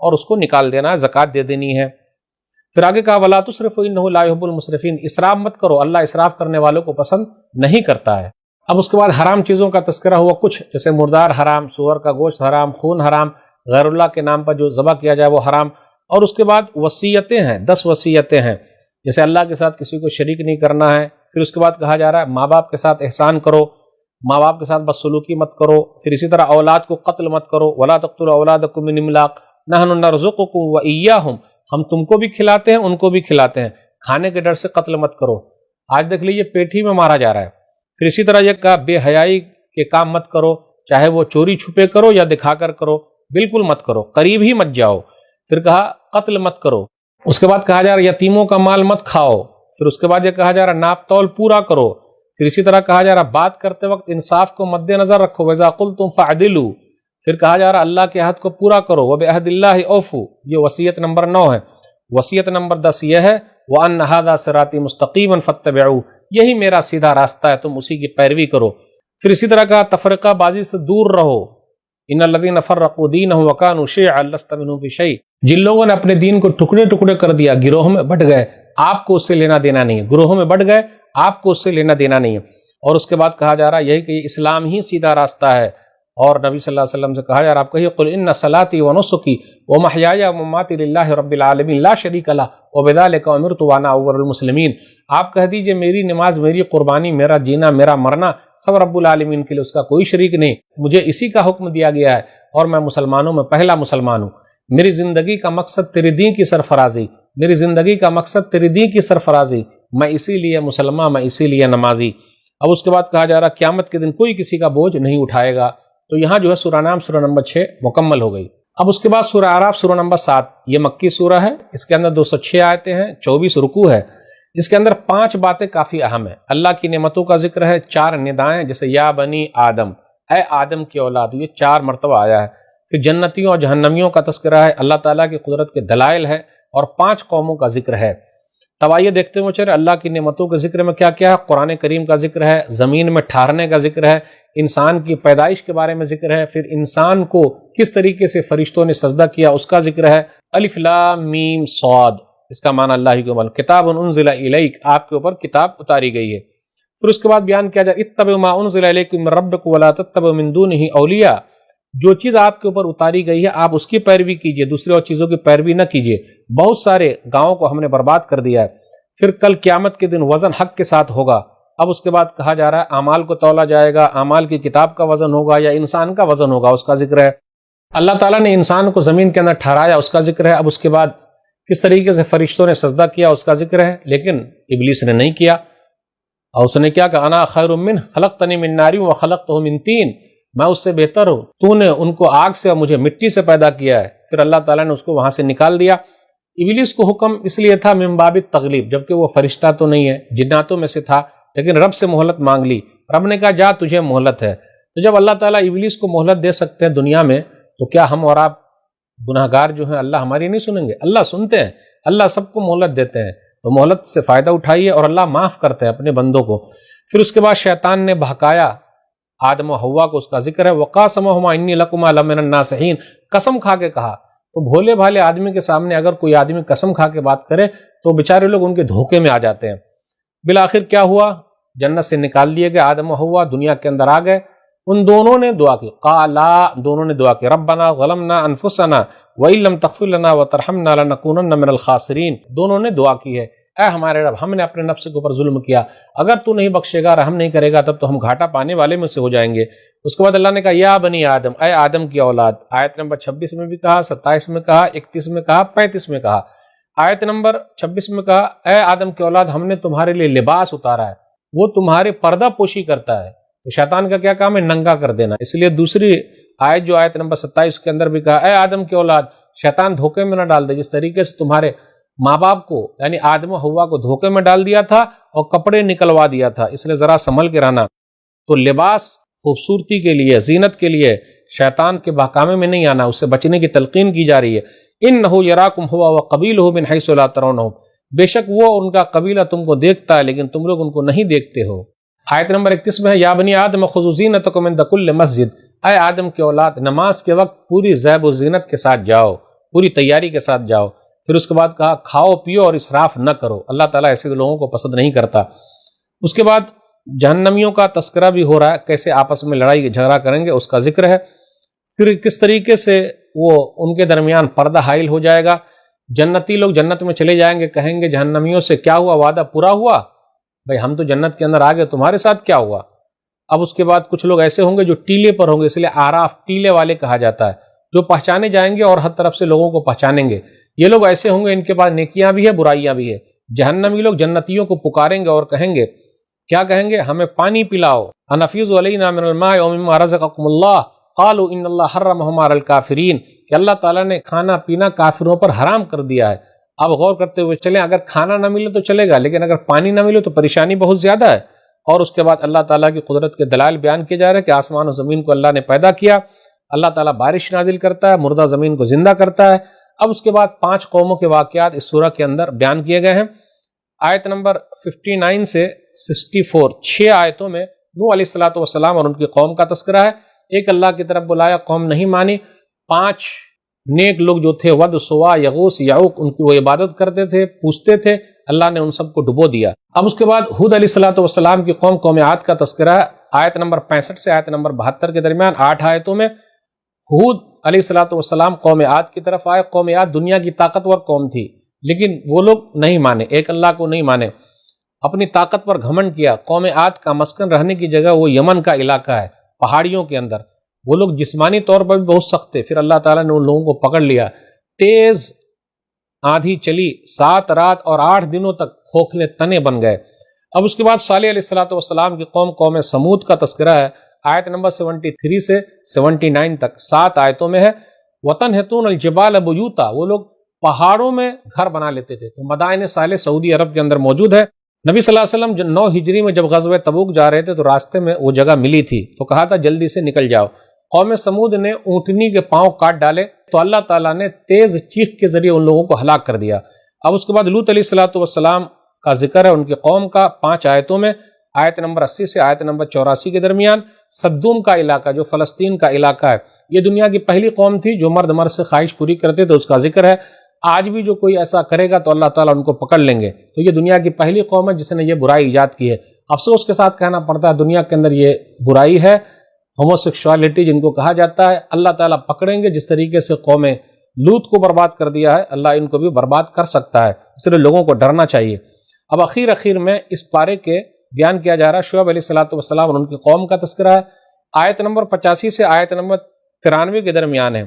اور اس کو نکال دینا ہے، زکوٰۃ دے دینی ہے۔ پھر آگے کہا وَلَا تُسْرِفُوا إِنَّهُ لَا يُحِبُّ الْمُسْرِفِينَ، اسراف مت کرو، اللہ اسراف کرنے والوں کو پسند نہیں کرتا ہے۔ اب اس کے بعد حرام چیزوں کا تذکرہ ہوا کچھ، جیسے مردار حرام، سور کا گوشت حرام، خون حرام، غیر اللہ کے نام پر جو ذبح کیا جائے وہ حرام۔ اور اس کے بعد وصیتیں ہیں، 10 وصیتیں ہیں، جیسے اللہ کے ساتھ کسی کو شریک نہیں کرنا ہے۔ پھر اس کے بعد کہا جا رہا ہے ماں باپ کے ساتھ احسان کرو، ماں باپ کے ساتھ بدسلوکی مت کرو۔ پھر اسی طرح اولاد کو قتل مت کرو، وَلَا تَقْتُلُوا أَوْلَادَكُم مِّنْ إِمْلَاقٍ نَحْنُ نَرْزُقُكُمْ وَإِيَّاهُمْ، ہم تم کو بھی کھلاتے ہیں ان کو بھی کھلاتے ہیں، کھانے کے ڈر سے قتل مت کرو۔ آج دیکھ لیجیے پیٹھی میں مارا جا رہا ہے۔ پھر اسی طرح یہ کہا بے حیائی کے کام مت کرو، چاہے وہ چوری چھپے کرو یا دکھا کر کرو، بالکل مت کرو، قریب ہی مت جاؤ۔ پھر کہا قتل مت کرو۔ اس کے بعد کہا جا رہا ہے یتیموں کا مال مت کھاؤ۔ پھر اس کے بعد یہ کہا جا رہا ہے ناپ تول پورا کرو۔ پھر اسی طرح کہا جا رہا ہے بات کرتے وقت انصاف کو مد نظر رکھو، وَإِذَا قُلْتُمْ فَاعْدِلُوا۔ پھر کہا جا رہا ہے اللہ کے عہد کو پورا کرو، وَبِعَهْدِ اللَّهِ أَوْفُوا، یہ وصیت نمبر 9 ہے۔ وصیت نمبر 10 یہ ہے وَأَنَّ هَذَا صِرَاطِي مُسْتَقِيمًا فَاتَّبِعُوهُ، یہی میرا سیدھا راستہ ہے، تم اسی کی پیروی کرو۔ پھر اسی طرح کہا تفرقہ بازی سے دور رہو، ان الذین فرقوا دینهم وکانوا شیعا لست منهم فی شیء، جن لوگوں نے اپنے دین کو ٹکڑے ٹکڑے کر دیا، گروہوں میں بٹ گئے، آپ کو اس سے لینا دینا نہیں ہے، گروہوں میں بٹ گئے، آپ کو اس سے لینا دینا نہیں ہے۔ اور اس کے بعد کہا جا رہا ہے یہی کہ اسلام ہی سیدھا راستہ ہے، اور نبی صلی اللہ علیہ وسلم سے کہا جا رہا ہے آپ کہیے قل ان صلاتی ونسکی ومحیای ومماتی للہ رب العالمین لا شریک لہ وبذلک امرت وانا اول المسلمین، آپ کہہ دیجئے میری نماز، میری قربانی، میرا جینا، میرا مرنا سب رب العالمین کے لیے، اس کا کوئی شریک نہیں، مجھے اسی کا حکم دیا گیا ہے اور میں مسلمانوں میں پہلا مسلمان ہوں۔ میری زندگی کا مقصد تیرے دین کی سرفرازی، میری زندگی کا مقصد تیرے دین کی سرفرازی، میں اسی لیے مسلمان، میں اسی لیے نمازی۔ اب اس کے بعد کہا جا رہا قیامت کے دن کوئی کسی کا بوجھ نہیں اٹھائے گا۔ تو یہاں جو ہے سورہ نام سورہ نمبر 6 مکمل ہو گئی۔ اب اس کے بعد سورہ اعراف سورہ نمبر 7، یہ مکی سورہ ہے، اس کے اندر 206 آیتیں ہیں، 24 رکوع ہے۔ اس کے اندر 5 باتیں کافی اہم ہیں۔ اللہ کی نعمتوں کا ذکر ہے، 4 ندائیں، جیسے یا بنی آدم، اے آدم کی اولاد، یہ 4 مرتبہ آیا ہے۔ پھر جنتیوں اور جہنمیوں کا تذکرہ ہے، اللہ تعالیٰ کی قدرت کے دلائل ہے، اور 5 قوموں کا ذکر ہے۔ تب آئیے دیکھتے ہیں چلے اللہ کی نعمتوں کے ذکر میں کیا کیا ہے۔ قرآن کریم کا ذکر ہے، زمین میں ٹھہرنے کا ذکر ہے، انسان کی پیدائش کے بارے میں ذکر ہے، پھر انسان کو کس طریقے سے فرشتوں نے سجدہ کیا اس کا ذکر ہے۔ الف لام میم صاد، اس کا معنی اللہ ہی کو معلوم، کتاب انزل الیک، آپ کے اوپر کتاب اتاری گئی ہے۔ پھر اس کے بعد بیان کیا جائے اتبعوا ما انزل الیکم من ربکم ولا تتبعوا من دونہ اولیاء، جو چیز آپ کے اوپر اتاری گئی ہے آپ اس کی پیروی کیجئے، دوسرے اور چیزوں کی پیروی نہ کیجئے۔ بہت سارے گاؤں کو ہم نے برباد کر دیا ہے۔ پھر کل قیامت کے دن وزن حق کے ساتھ ہوگا۔ اب اس کے بعد کہا جا رہا ہے اعمال کو تولا جائے گا، اعمال کی کتاب کا وزن ہوگا یا انسان کا وزن ہوگا، اس کا ذکر ہے۔ اللہ تعالیٰ نے انسان کو زمین کے اندر ٹھہرایا، اس کا ذکر ہے۔ اب اس کے بعد کس طریقے سے فرشتوں نے سجدہ کیا اس کا ذکر ہے، لیکن ابلیس نے نہیں کیا، اور اس نے کیا کہا انا خیر منہ خلقتنی من نار وخلقتہ من طین، میں اس سے بہتر ہوں، تو نے ان کو آگ سے اور مجھے مٹی سے پیدا کیا ہے۔ پھر اللہ تعالیٰ نے اس کو وہاں سے نکال دیا۔ ابلیس کو حکم اس لیے تھا من باب التغلیب، جبکہ وہ فرشتہ تو نہیں ہے، جناتوں میں سے تھا، لیکن رب سے مہلت مانگ لی۔ رب نے کہا جا تجھے مہلت ہے۔ تو جب اللہ تعالیٰ ابلیس کو مہلت دے سکتے ہیں دنیا میں، تو کیا ہم اور آپ گناہگار جو ہیں اللہ ہماری نہیں سنیں گے؟ اللہ سنتے ہیں، اللہ سب کو مہلت دیتے ہیں، تو مہلت سے فائدہ اٹھائیے، اور اللہ معاف کرتے ہیں اپنے بندوں کو۔ پھر اس کے بعد شیطان نے بہکایا آدم و حوا کو، اس کا ذکر ہے وقاسمہما انی لکما لمن الناصحین، قسم کھا کے کہا۔ تو بھولے بھالے آدمی کے سامنے اگر کوئی آدمی قسم کھا کے بات کرے تو بیچارے لوگ ان کے دھوکے میں آ جاتے ہیں۔ بالآخر کیا ہوا؟ جنت سے نکال دیے گئے آدم و حوا، دنیا کے اندر آ گئے۔ ان دونوں نے دعا کی، قالا، دونوں نے دعا کی ربنا ظلمنا انفسنا وَإِن لَّمْ تَغْفِرْ لَنَا وَتَرْحَمْنَا لَنَكُونَنَّ مِنَ الْخَاسِرِينَ، دونوں نے دعا کی ہے، اے ہمارے رب ہم نے اپنے نفس کے اوپر ظلم کیا، اگر تو نہیں بخشے گا، رحم نہیں کرے گا، تب تو ہم گھاٹا پانے والے میں سے ہو جائیں گے۔ اس کے بعد اللہ نے کہا یا بنی آدم، اے آدم کی اولاد، آیت نمبر 26 میں بھی کہا، 27 میں کہا، 31 میں کہا، 35 میں کہا۔ آیت نمبر 26 میں کہا اے آدم کی اولاد ہم نے تمہارے لیے لباس اتارا ہے، وہ تمہارے پردہ پوشی کرتا ہے۔ تو شیطان کا کیا کام ہے؟ ننگا کر دینا۔ اس لیے دوسری آیت جو آیت نمبر 27 کے اندر بھی کہا اے آدم کی اولاد، شیطان دھوکے میں نہ ڈال دے، جس طریقے سے تمہارے ماں باپ کو یعنی آدم و حوا کو دھوکے میں ڈال دیا تھا اور کپڑے نکلوا دیا تھا، اس لیے ذرا سنبھل کے رہنا۔ تو لباس خوبصورتی کے لیے، زینت کے لیے، شیطان کے بہکامے میں نہیں آنا، اس سے بچنے کی تلقین کی جا رہی ہے۔ انہ یراکم ہوا وقبیلہ من حیث لا ترونہم، بے شک وہ ان کا قبیلہ تم کو دیکھتا ہے لیکن تم لوگ ان کو نہیں دیکھتے ہو۔ آیت نمبر 31 میں ہے یا بنی آدم خذوا زینتکم عند کل مسجد، اے آدم کی اولاد نماز کے وقت پوری زیب و زینت کے ساتھ جاؤ، پوری تیاری کے ساتھ جاؤ۔ پھر اس کے بعد کہا کھاؤ پیو اور اسراف نہ کرو، اللہ تعالیٰ ایسے لوگوں کو پسند نہیں کرتا۔ اس کے بعد جہنمیوں کا تذکرہ بھی ہو رہا ہے، کیسے آپس میں لڑائی جھگڑا کریں گے اس کا ذکر ہے۔ پھر کس طریقے سے وہ ان کے درمیان پردہ حائل ہو جائے گا۔ جنتی لوگ جنت میں چلے جائیں گے، کہیں گے جہنمیوں سے کیا ہوا، وعدہ پورا ہوا؟ بھائی ہم تو جنت کے اندر آ گئے، تمہارے ساتھ کیا ہوا؟ اب اس کے بعد کچھ لوگ ایسے ہوں گے جو ٹیلے پر ہوں گے، اس لیے آراف ٹیلے والے کہا جاتا ہے، جو پہچانے جائیں گے اور ہر طرف سے لوگوں کو پہچانیں گے۔ یہ لوگ ایسے ہوں گے ان کے پاس نیکیاں بھی ہے برائیاں بھی ہے۔ جہنمی لوگ جنتیوں کو پکاریں گے اور کہیں گے، کیا کہیں گے؟ ہمیں پانی پلاؤ، انفیض علینا من الماء ومما رزقکم اللہ قالوا ان اللہ حرمہما علی الکافرین، کہ اللہ تعالیٰ نے کھانا پینا کافروں پر حرام کر دیا ہے۔ اب غور کرتے ہوئے چلیں، اگر کھانا نہ ملے تو چلے گا، لیکن اگر پانی نہ ملے تو پریشانی بہت زیادہ ہے۔ اور اس کے بعد اللہ تعالیٰ کی قدرت کے دلائل بیان کیے جا رہے ہیں کہ آسمان و زمین کو اللہ نے پیدا کیا، اللہ تعالیٰ بارش نازل کرتا ہے، مردہ زمین کو زندہ کرتا ہے۔ اب اس کے بعد 5 قوموں کے واقعات اس سورہ کے اندر بیان کیے گئے ہیں۔ آیت نمبر 59 سے 64، 6 آیتوں میں نوح علیہ الصلوۃ والسلام اور ان کی قوم کا تذکرہ ہے۔ ایک اللہ کی طرف بلایا، قوم نہیں مانی۔ 5 نیک لوگ جو تھے، ود، سوا، یغوث، یعوق، ان کی وہ عبادت کرتے تھے، پوچھتے تھے، اللہ نے ان سب کو ڈبو دیا۔ اب اس کے بعد ہود علیہ الصلوۃ والسلام کی قوم، قوم عاد کا تذکرہ ہے۔ آیت نمبر 65 سے آیت نمبر 72 کے درمیان 8 آیتوں میں ہود علیہ الصلوۃ والسلام قوم عاد کی طرف آئے۔ قوم عاد دنیا کی طاقتور قوم تھی، لیکن وہ لوگ نہیں مانے، ایک اللہ کو نہیں مانے، اپنی طاقت پر گھمنڈ کیا۔ قوم عاد کا مسکن رہنے کی جگہ وہ یمن کا علاقہ ہے، پہاڑیوں کے اندر۔ وہ لوگ جسمانی طور پر بھی بہت سخت تھے، پھر اللہ تعالیٰ نے ان لوگوں کو پکڑ لیا۔ تیز آندھی چلی، 7 رات اور 8 دنوں تک کھوکھلے تنے بن گئے۔ اب اس کے بعد صالح علیہ الصلوۃ والسلام کی قوم، قوم سمود کا تذکرہ ہے۔ آیت نمبر 73 سے 79 تک 7 آیتوں میں ہے۔ وَتَنْحِتُونَ الْجِبَالَ بُيُوتًا، وہ لوگ پہاڑوں میں گھر بنا لیتے تھے۔ تو مدائن صالح سعودی عرب کے اندر موجود ہے۔ نبی صلی اللہ علیہ وسلم 9 ہجری میں جب غزوہ تبوک جا رہے تھے تو راستے میں وہ جگہ ملی تھی، تو کہا تھا جلدی سے نکل جاؤ۔ قوم سمود نے اونٹنی کے پاؤں کاٹ ڈالے تو اللہ تعالیٰ نے تیز چیخ کے ذریعے ان لوگوں کو ہلاک کر دیا۔ اب اس کے بعد لوط علیہ الصلوۃ والسلام کا ذکر ہے، ان کی قوم کا 5 آیتوں میں۔ آیت نمبر 80 سے آیت نمبر 84 کے درمیان صدوم کا علاقہ جو فلسطین کا علاقہ ہے، یہ دنیا کی پہلی قوم تھی جو مرد مرد سے خواہش پوری کرتے تھے، اس کا ذکر ہے۔ آج بھی جو کوئی ایسا کرے گا تو اللہ تعالیٰ ان کو پکڑ لیں گے۔ تو یہ دنیا کی پہلی قوم ہے جس نے یہ برائی ایجاد کی ہے۔ افسوس کے ساتھ کہنا پڑتا ہے دنیا کے اندر یہ برائی ہے، ہوموسیکشوالٹی جن کو کہا جاتا ہے۔ اللہ تعالیٰ پکڑیں گے، جس طریقے سے قوم لوط کو برباد کر دیا ہے اللہ ان کو بھی برباد کر سکتا ہے، اس لیے لوگوں کو ڈرنا چاہیے۔ اب اخیر میں اس پارے کے بیان کیا جا رہا ہے شعیب علیہ الصلوۃ والسلام اور ان کی قوم کا تذکرہ ہے۔ آیت نمبر 85 سے آیت نمبر 93 کے درمیان ہے،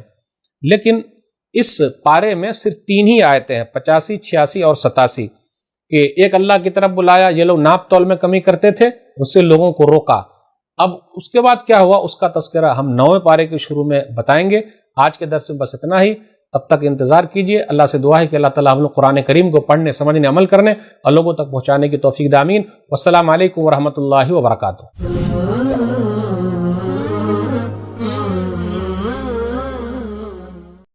لیکن اس پارے میں صرف 3 ہی آیتیں ہیں، 85، 86 اور 87، کہ ایک اللہ کی طرف بلایا، یہ لوگ ناپ تول میں کمی کرتے تھے، اس سے لوگوں کو روکا۔ اب اس کے بعد کیا ہوا اس کا تذکرہ ہم 9ویں پارے کے شروع میں بتائیں گے۔ آج کے درس میں بس اتنا ہی، تب تک انتظار کیجیے۔ اللہ سے دعا ہے کہ اللہ تعالیٰ ہم لوگ قرآن کریم کو پڑھنے، سمجھنے، عمل کرنے اور لوگوں تک پہنچانے کی توفیق دے، آمین۔ والسلام علیکم ورحمۃ اللہ وبرکاتہ۔